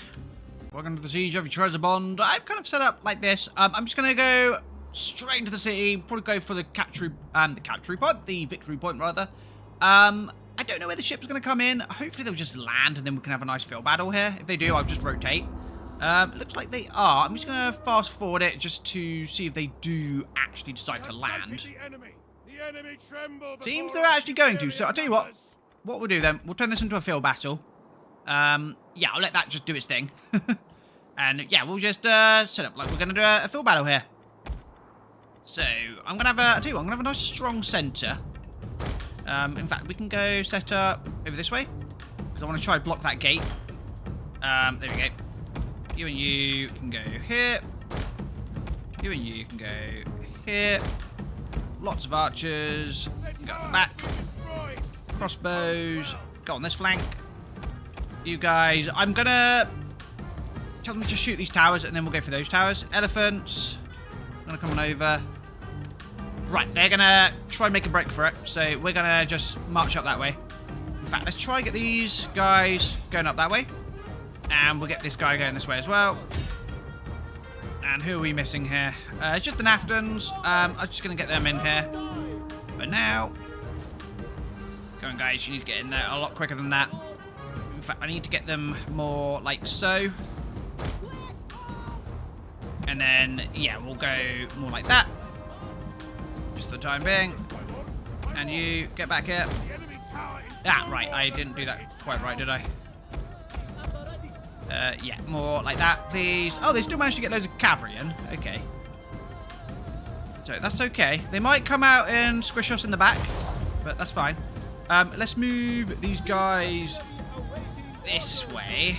Welcome to the siege of Trebizond. I've kind of set up like this. I'm just gonna go straight into the city. Probably go for the victory point rather. I don't know where the ship's gonna come in. Hopefully they'll just land and then we can have a nice field battle here. If they do, I'll just rotate. Looks like they are. I'm just going to fast forward it just to see if they do actually decide to land. Seems they're actually going to. So I'll tell you what we'll do then. We'll turn this into a field battle. Yeah, I'll let that just do its thing. And yeah, we'll just set up like we're going to do a field battle here. So I'm going to have I'll tell you what, I'm going to have a nice strong centre. In fact, we can go set up over this way. Because I want to try to block that gate. There we go. You and you can go here. You and you can go here. Lots of archers. Go at the back. Crossbows. Go on this flank. You guys, I'm going to tell them to shoot these towers and then we'll go for those towers. Elephants. I'm going to come on over. Right, they're going to try and make a break for it. So we're going to just march up that way. In fact, let's try and get these guys going up that way. And we'll get this guy going this way as well. And who are we missing here? It's just the Naftons. I'm just going to get them in here. But now... Come on, guys. You need to get in there a lot quicker than that. In fact, I need to get them more like so. And then, yeah, we'll go more like that. Just for the time being. And you, get back here. Ah, right. I didn't do that quite right, did I? Yeah, more like that, please. Oh, they still managed to get loads of cavalry in. Okay. So, that's okay. They might come out and squish us in the back, but that's fine. Let's move these guys this way.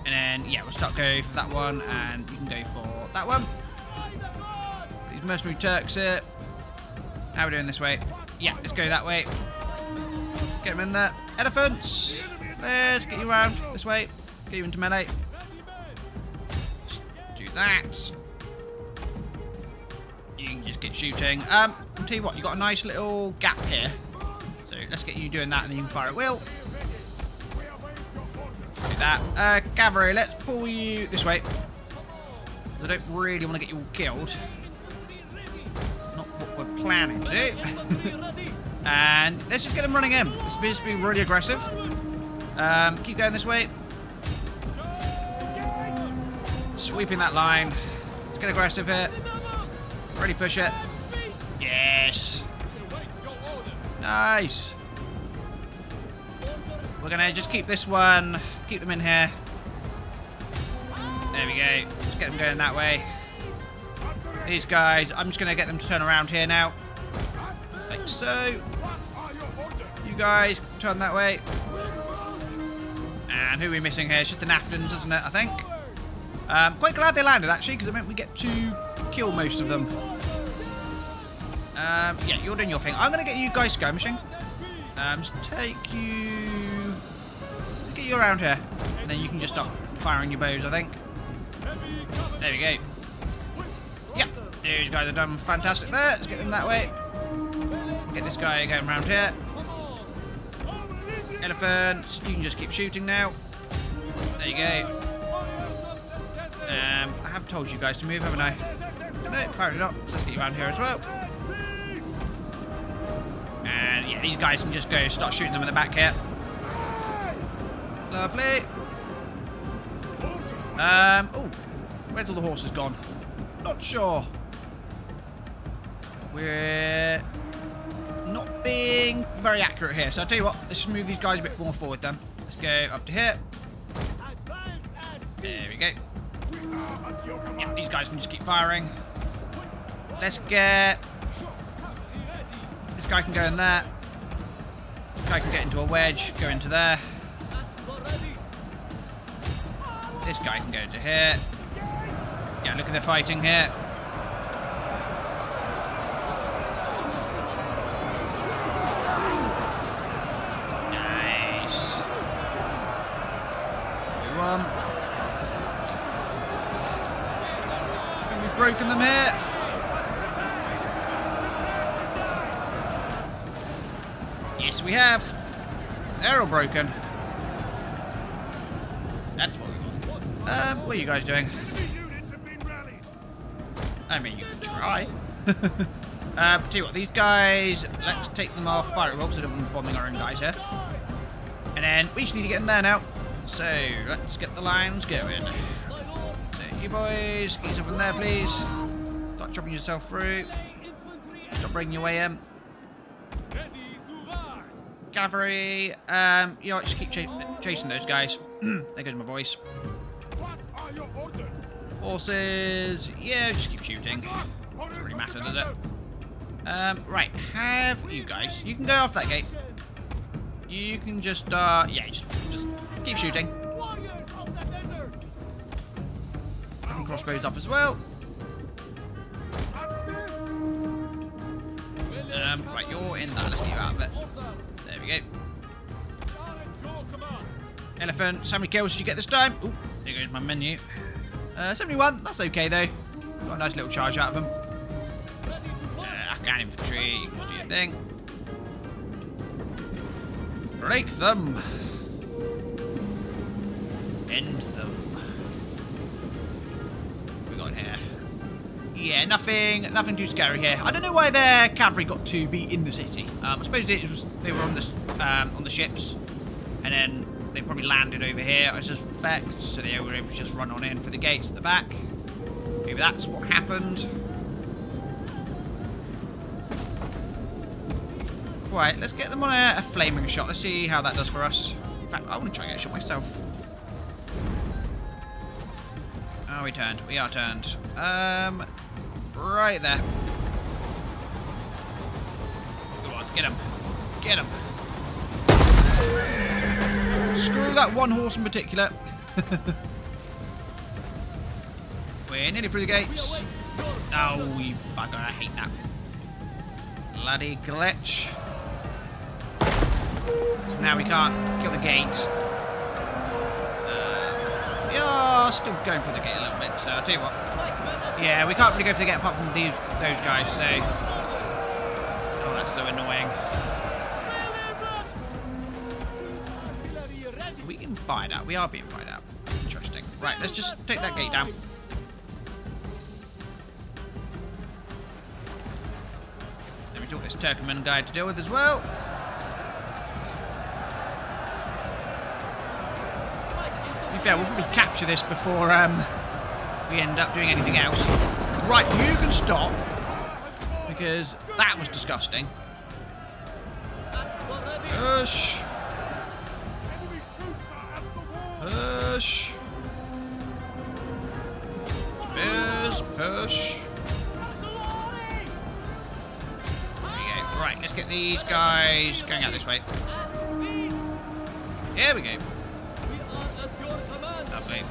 And then, yeah, we'll start going for that one, and you can go for that one. These mercenary Turks here. How are we doing this way? Yeah, let's go that way. Get them in there. Elephants! Let's get you around this way. Get you into melee. Do that. You can just get shooting. I'll tell you what, you've got a nice little gap here. So let's get you doing that and then you can fire at will. Do that. Cavalry, let's pull you this way. I don't really want to get you all killed. Not what we're planning to do. And let's just get them running in. This appears to be really aggressive. Keep going this way. Sweeping that line. Let's get aggressive here. Really push it. Yes. Nice. We're going to just keep this one. Keep them in here. There we go. Just get them going that way. These guys, I'm just going to get them to turn around here now. Like so. You guys, turn that way. And who are we missing here? It's just the Naftons, isn't it, I think? Quite glad they landed, actually, because it meant we get to kill most of them. Yeah, you're doing your thing. I'm going to get you guys skirmishing. Just take you... Get you around here. And then you can just start firing your bows, I think. There we go. Yeah, these guys are done fantastic there. Let's get them that way. Get this guy going around here. Elephants, you can just keep shooting now. There you go. I have told you guys to move, haven't I? No, apparently not. Let's get you around here as well. And yeah, these guys can just go start shooting them in the back here. Lovely. Oh, where's all the horses gone? Not sure. We're not being very accurate here. So I'll tell you what, let's just move these guys a bit more forward then. Let's go up to here. There we go. Yeah, these guys can just keep firing. Let's get... This guy can go in there. This guy can get into a wedge, go into there. This guy can go to here. Yeah, look at the fighting here. Nice. One. And we've broken them here. Yes, we have. They're all broken. That's what we want. What are you guys doing? I mean, you can try. But tell you what, these guys, let's take them off fire roll, so they don't want them bombing our own guys here. And then we just need to get in there now. So let's get the lines going. So you boys, ease up in there, please. Start chopping yourself through. Stop bringing your way in. Cavalry, you know what, just keep chasing those guys. There goes my voice. What are your orders? Horses, yeah, just keep shooting. Doesn't really matter, does it? Right, have you guys, you can go off that gate. You can just, yeah, just keep shooting. And crossbows up as well. Right, you're in that, let's get you out of it. There we go. Elephant, how many kills did you get this time? Ooh, there goes my menu. 71, that's okay though. Got a nice little charge out of them. Afghan infantry, you can just do your thing. Break them. End them. What we got here? Yeah, nothing too scary here. I don't know why their cavalry got to be in the city. I suppose they were on the ships, and then they probably landed over here, I suspect, so they were able to just run on in for the gates at the back. Maybe that's what happened. Right, let's get them on a flaming shot. Let's see how that does for us. In fact, I want to try and get a shot myself. Oh, we turned. We are turned. Right there. Go on, get him. Get him. Screw that one horse in particular. We're nearly through the gates. Oh, you bugger. I hate that. Bloody glitch. So now we can't kill the gate. We are still going for the gate a little bit, so I'll tell you what. Yeah, we can't really go for the gate apart from those guys, so... Oh, that's so annoying. We can fired out. We are being fired out. Interesting. Right, let's just take that gate down. Then we took this Turkmen guy to deal with as well. To be fair, we'll probably capture this before we end up doing anything else. Right, you can stop, because that was disgusting. Push. Push. Push. There we go. Right, let's get these guys going out this way. Here we go. Lovely.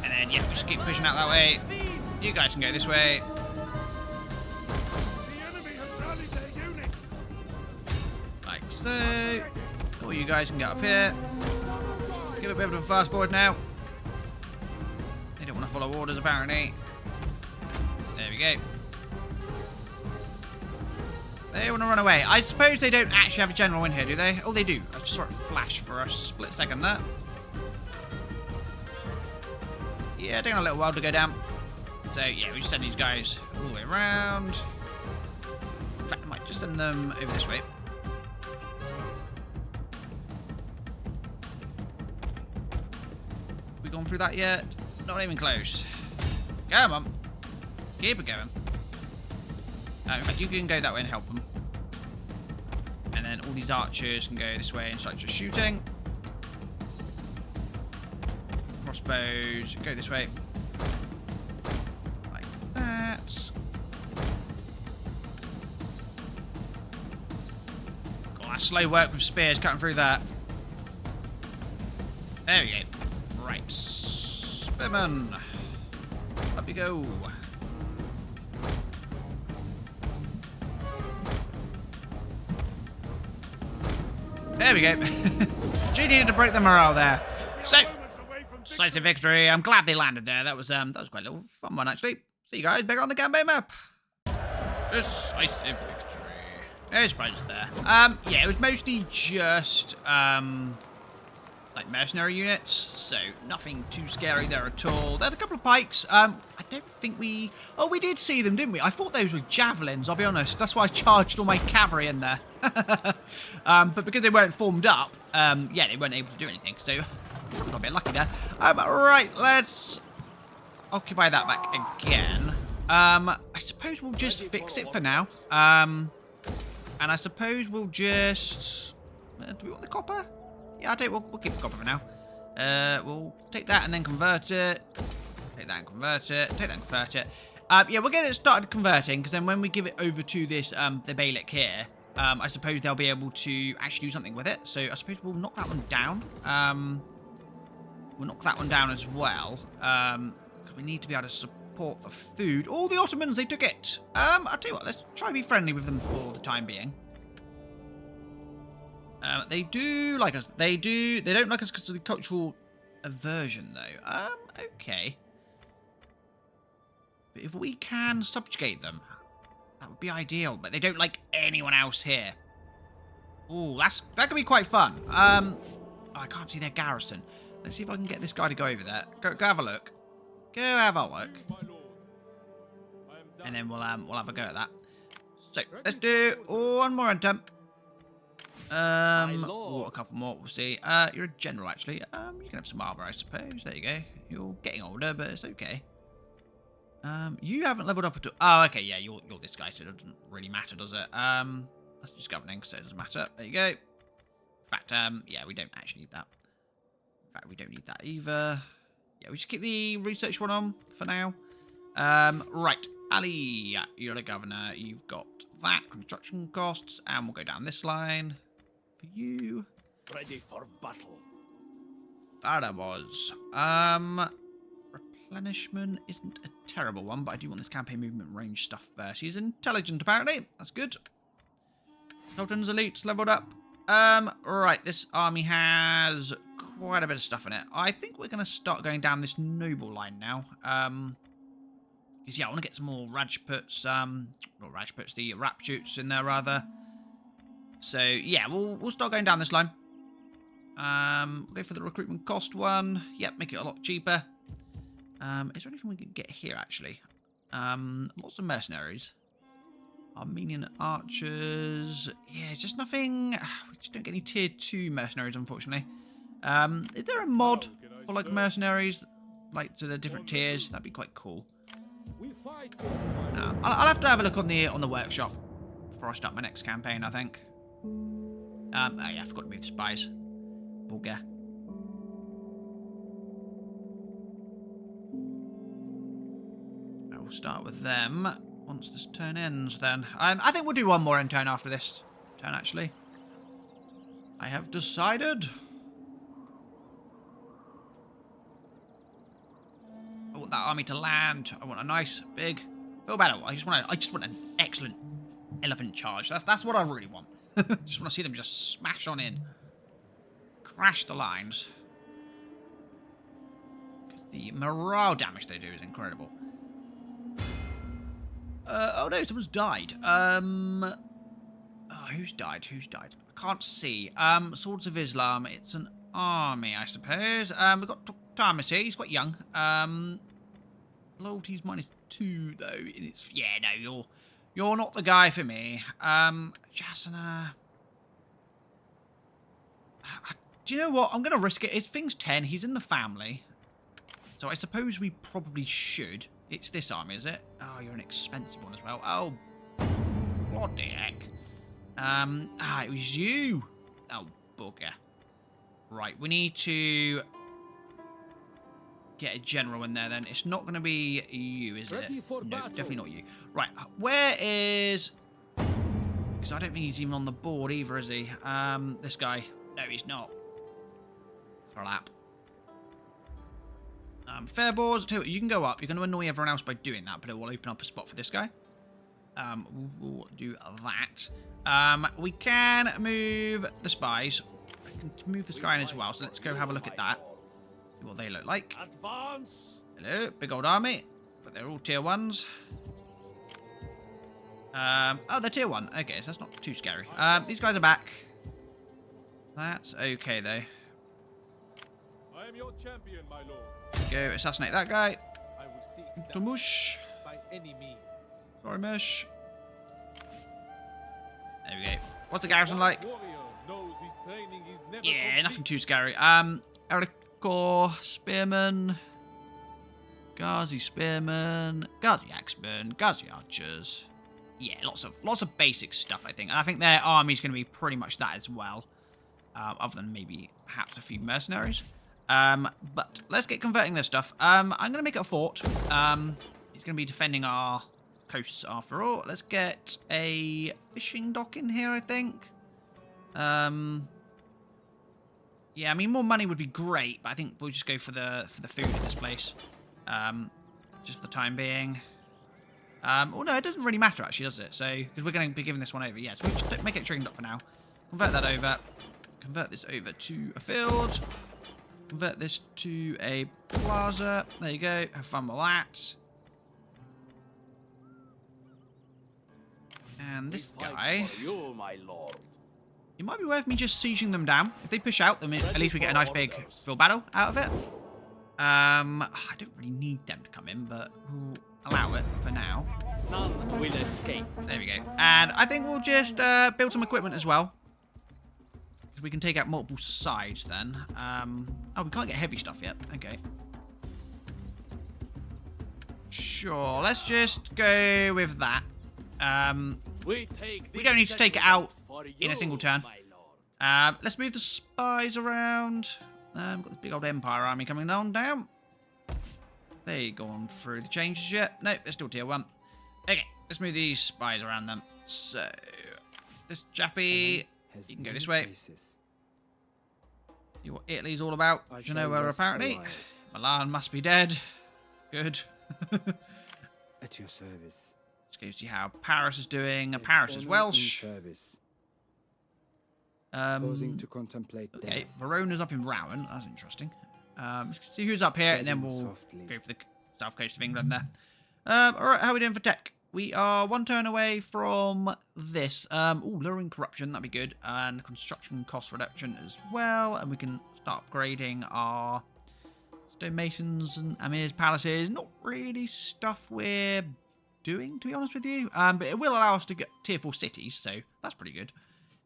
And then, yeah, we just keep pushing out that way. You guys can go this way. Like so. All you guys can get up here. Give it a bit of a fast forward now. They don't want to follow orders, apparently. There we go. They want to run away. I suppose they don't actually have a general in here, do they? Oh, they do. I just saw it flash for a split second there. Yeah, taking a little while to go down. So, yeah, we just send these guys all the way around. In fact, I might just send them over this way. We gone through that yet? Not even close. Come on. Keep it going. In fact, you can go that way and help them. And then all these archers can go this way and start just shooting. Crossbows, go this way. Like that. God, that slow work with spears cutting through that. There we go. Right. Spearman. Up you go. There we go. G needed to break the morale there. So, decisive victory. I'm glad they landed there. That was quite a little fun one, actually. See you guys back on the campaign map. Decisive victory. No surprises there. Yeah, it was mostly just like mercenary units, so nothing too scary there at all. There's a couple of pikes. I don't think we... Oh, we did see them, didn't we? I thought those were javelins, I'll be honest. That's why I charged all my cavalry in there. But because they weren't formed up, yeah, they weren't able to do anything. So, got a bit lucky there. Right, let's occupy that back again. I suppose we'll just fix it for now. And I suppose we'll just... do we want the copper? Yeah, I think we'll keep the copper for now. We'll take that and then convert it. Take that and convert it. Take that and convert it. Yeah, we'll get it started converting, because then when we give it over to this, the Bailick here, I suppose they'll be able to actually do something with it. So I suppose we'll knock that one down. We'll knock that one down as well. Because we need to be able to support the food. All the Ottomans, they took it. I'll tell you what, let's try to be friendly with them for the time being. They do like us. They don't like us because of the cultural aversion, though. Okay. But if we can subjugate them, that would be ideal. But they don't like anyone else here. Ooh, that could be quite fun. Oh, I can't see their garrison. Let's see if I can get this guy to go over there. Go have a look. Go have a look. And then we'll have a go at that. So let's do one more attempt. Or a couple more, we'll see. You're a general, actually. You can have some armor, I suppose. There you go. You're getting older, but it's okay. You haven't leveled up at all. Oh, okay, yeah, you're this guy, so it doesn't really matter, does it? That's just governing, so it doesn't matter. There you go. In fact, yeah, we don't actually need that. In fact, we don't need that either. Yeah, we should keep the research one on for now. Right, Ali, you're the governor. You've got that, construction costs, and we'll go down this line. For you. Ready for battle. That was. Replenishment isn't a terrible one, but I do want this campaign movement range stuff first. He's intelligent, apparently. That's good. Sultan's elite leveled up. Right, this army has quite a bit of stuff in it. I think we're going to start going down this noble line now. Because, yeah, I want to get some more Rajputs, not Rajputs, the Rapjuts in there, rather. So, yeah, we'll start going down this line. We'll go for the recruitment cost one. Yep, make it a lot cheaper. Is there anything we can get here, actually? Lots of mercenaries. Armenian archers. Yeah, it's just nothing. We just don't get any tier 2 mercenaries, unfortunately. Is there a mod for, like, mercenaries? Like, to the different tiers? That'd be quite cool. I'll have to have a look on the workshop before I start my next campaign, I think. Oh yeah, I forgot to move the spies. Bugger. I will start with them once this turn ends, then. I think we'll do one more in turn after this turn, actually. I have decided. I want that army to land. I want a nice, big, full battle. I just want an excellent elephant charge. That's what I really want. Just want to see them just smash on in. Crash the lines. Because the morale damage they do is incredible. Oh no, someone's died. Oh, who's died? Who's died? I can't see. Swords of Islam. It's an army, I suppose. We've got Thomas here. He's quite young. Loyalty's -2 though. It's yeah, no, you're not the guy for me. Jasana. Do you know what? I'm gonna risk it. His thing's 10. He's in the family, so I suppose we probably should. It's this army, is it? Oh, you're an expensive one as well. Oh, what the heck? It was you. Oh, bugger. Right, we need to get a general in there then. It's not going to be you, is it? No, definitely not you. Right, where is... Because I don't think he's even on the board either, is he? This guy. No, he's not. Crap. Fair boards, too. You can go up. You're going to annoy everyone else by doing that, but it will open up a spot for this guy. We'll do that. We can move the spies. I can move this guy in as well, so let's go have a look at that. See what they look like. Advance! Hello, big old army. But they're all tier 1s. Oh, they're tier 1. Okay, so that's not too scary. These guys are back. That's okay, though. I am your champion, my lord. Go assassinate that guy. I will seek To them mush. by any means. Sorry, mush. There we go. What's the garrison like? Warrior knows his training is never Yeah, complete. nothing too scary. Ericor, Spearman, Ghazi Spearman, Ghazi Axemen, Ghazi Archers. Yeah, lots of basic stuff, I think. And I think their army's going to be pretty much that as well. Other than maybe perhaps a few mercenaries. But let's get converting this stuff. I'm going to make it a fort. It's going to be defending our coasts after all. Let's get a fishing dock in here, I think. Yeah, I mean, more money would be great, but I think we'll just go for the food in this place. Just for the time being. Oh no, it doesn't really matter actually, does it? So, because we're going to be giving this one over. Yeah, so we'll just make it a trading dock for now. Convert that over. Convert this over to a field. Convert this to a plaza. There you go. Have fun with that. And this We fight guy, for you, my lord. it might be worth me just sieging them down. If they push out, then at least we get a nice big field battle out of it. I don't really need them to come in, but we'll allow it for now. None will escape. There we go. And I think we'll just build some equipment as well. Because we can take out multiple sides then. Oh, we can't get heavy stuff yet. Okay. Sure, let's just go with that. We don't need to take it out in a single turn. My lord. Let's move the spies around. We've got this big old Empire army coming on down. They gone through the changes yet? No, they're still tier 1. Okay, let's move these spies around them. So, this Jappy, you can go this way. See what Italy's all about. You know where apparently. Milan must be dead. Good. At your service. Let's go see how Paris is doing. Paris is Welsh. Service. Pausing to contemplate Okay, death. Verona's up in Rowan. That's interesting. Let's see who's up here, and then Treading we'll softly. go for the south coast of England there. Alright, how are we doing for tech? We are 1 turn away from this. Lowering corruption, that'd be good. And construction cost reduction as well. And we can start upgrading our stonemasons and emirs palaces. Not really stuff we're doing, to be honest with you. But it will allow us to get tier 4 cities, so that's pretty good.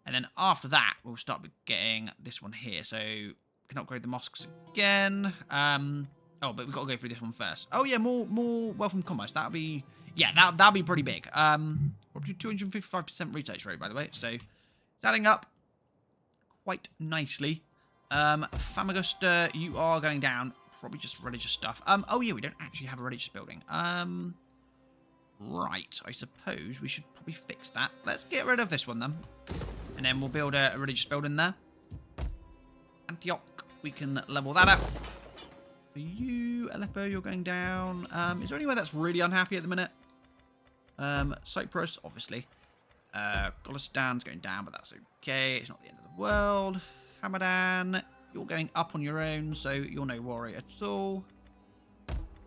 And then after that, we'll start getting this one here. So we can upgrade the mosques again. Oh, but we've got to go through this one first. Oh yeah, more welcome commerce. That'll be, yeah, that'll be pretty big. We're up to 255% research rate, by the way. So it's adding up quite nicely. Famagusta, you are going down. Probably just religious stuff. Oh yeah, we don't actually have a religious building. Right, I suppose we should probably fix that. Let's get rid of this one then. And then we'll build a religious building there. Antioch, we can level that up. For you, Aleppo, you're going down. Is there anywhere that's really unhappy at the minute? Cyprus, obviously. Golistan's going down, but that's okay. It's not the end of the world. Hamadan, you're going up on your own, so you're no worry at all.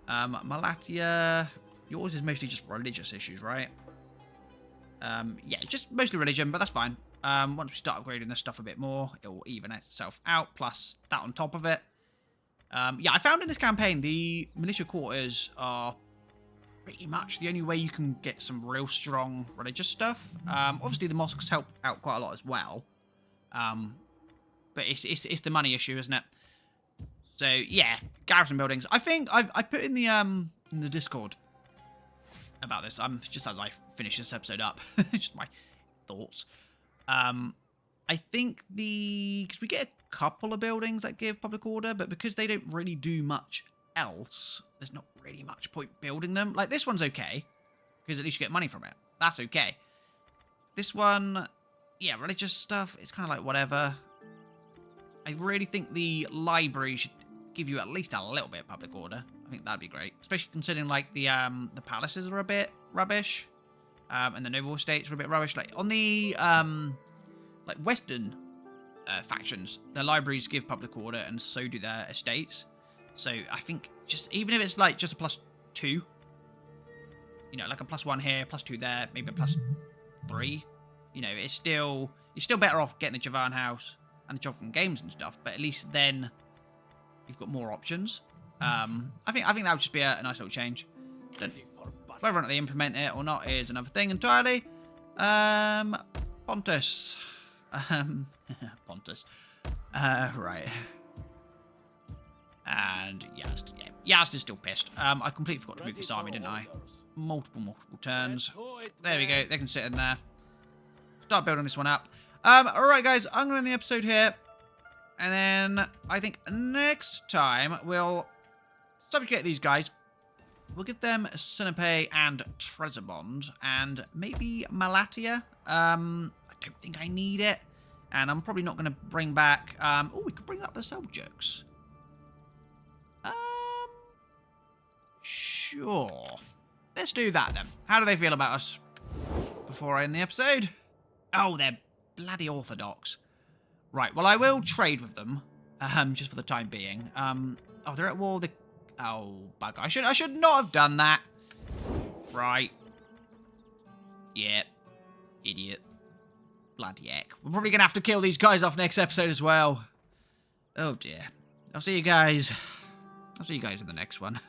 Malatia, yours is mostly just religious issues, right? Yeah, just mostly religion, but that's fine. Once we start upgrading this stuff a bit more, it will even itself out, plus that on top of it. Yeah, I found in this campaign, the militia quarters are pretty much the only way you can get some real strong religious stuff. Obviously, the mosques help out quite a lot as well. But it's the money issue, isn't it? So, yeah, garrison buildings. I think I put in the Discord about this, just as I finish this episode up. Just my thoughts. I think because we get a couple of buildings that give public order, but because they don't really do much else, there's not really much point building them. Like, this one's okay, because at least you get money from it. That's okay. This one, yeah, religious stuff, it's kind of like whatever. I really think the library should give you at least a little bit of public order. I think that'd be great, especially considering like the palaces are a bit rubbish, and the noble estates are a bit rubbish. Like on the like Western factions, their libraries give public order, and so do their estates. So I think just even if it's like just a +2, you know, like a +1 here, +2 there, maybe a +3. You know, it's still you're still better off getting the Javan House and the Jotham Games and stuff, but at least then you've got more options. I think that would just be a nice little change. Whether or not they implement it or not is another thing entirely. Pontus. Pontus. Right. And Yazd. Yeah, Yazd is still pissed. I completely forgot to move this army, didn't I? Multiple turns. There we go. They can sit in there. Start building this one up. Alright, guys. I'm going to end the episode here. And then I think next time we'll subjugate these guys. We'll give them Sinope and Trebizond and maybe Malatia. I don't think I need it. And I'm probably not going to bring back... oh, we could bring up the Seljuks. Sure. Let's do that then. How do they feel about us before I end the episode? Oh, they're bloody orthodox. Right, well, I will trade with them, just for the time being. Oh, they're at war with the... Oh, bugger. I should not have done that. Right. Yeah. Idiot. Bloody heck. We're probably going to have to kill these guys off next episode as well. Oh, dear. I'll see you guys in the next one.